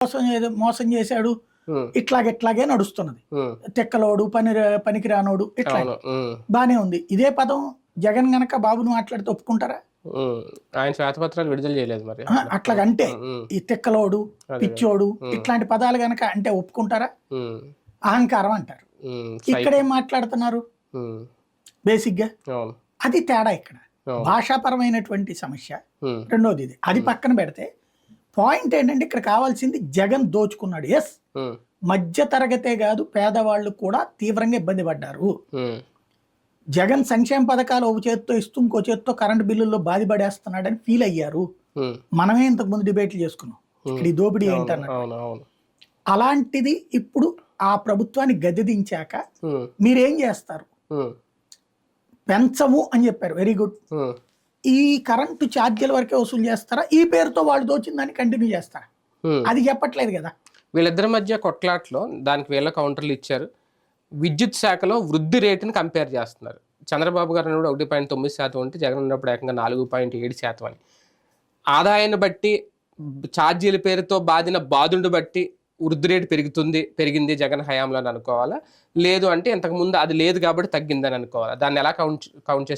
మోసం చేశాడు, ఇట్లాగే నడుస్తున్నది. తెక్కలోడు, పనికిరానోడు ఇట్లా బానే ఉంది. ఇదే పదం జగన్ గనక బాబును మాట్లాడితే ఒప్పుకుంటారా? ఆయన శ్వేతపత్రాలు విడుదల చేయలేదు మరి. అట్లాగంటే ఈ తెక్కలోడు, పిచ్చోడు ఇట్లాంటి పదాలు గనక అంటే ఒప్పుకుంటారా? అహంకారం అంటారు. ఇక్కడ ఏం మాట్లాడుతున్నారు బేసిక్ గా? అది తేడా ఇక్కడ. భాషాపరమైనటువంటి సమస్య. రెండోది ఇది. అది పక్కన పెడితే పాయింట్ ఏంటంటే ఇక్కడ కావాల్సింది జగన్ దోచుకున్నాడు. ఎస్, మధ్య తరగతే కాదు పేదవాళ్ళు కూడా తీవ్రంగా ఇబ్బంది పడ్డారు. జగన్ సంక్షేమ పథకాలు ఒక చేత్తో ఇస్తూ ఇంకో చేత్తో కరెంటు బిల్లుల్లో బాధపడేస్తున్నాడని ఫీల్ అయ్యారు. మనమే ఇంతకు ముందు డిబేట్లు చేసుకున్నాం ఇక్కడ ఈ దోపిడీ ఏంటన్నారు. అలాంటిది ఇప్పుడు ఆ ప్రభుత్వాన్ని గద్దెదించాక మీరేం చేస్తారు? పెంచము అని చెప్పారు, వెరీ గుడ్. ఈ కరెంటు ఛార్జీల వరకే వసూలు చేస్తారా? ఈ పేరుతో వాళ్ళు దోచిందని కంటిన్యూ చేస్తారా? అది చెప్పట్లేదు కదా. వీళ్ళిద్దరి మధ్య కొట్లాట్లో దానికి వీళ్ళ కౌంటర్లు ఇచ్చారు. విద్యుత్ శాఖలో వృద్ధి రేటుని కంపేర్ చేస్తున్నారు. చంద్రబాబు గారు ఉన్నప్పుడు 1.9% ఉంటే జగన్ ఉన్నప్పుడు ఏకంగా 4.7% అని. ఆదాయాన్ని బట్టి ఛార్జీల పేరుతో బాధిన బాధుని బట్టి వృద్ధి రేటు పెరిగింది జగన్ హయాంలో అని అనుకోవాలా? లేదు అంటే ఇంతకుముందు అది లేదు కాబట్టి తగ్గిందని అనుకోవాలా? దాన్ని ఎలా కౌంట్ చేసి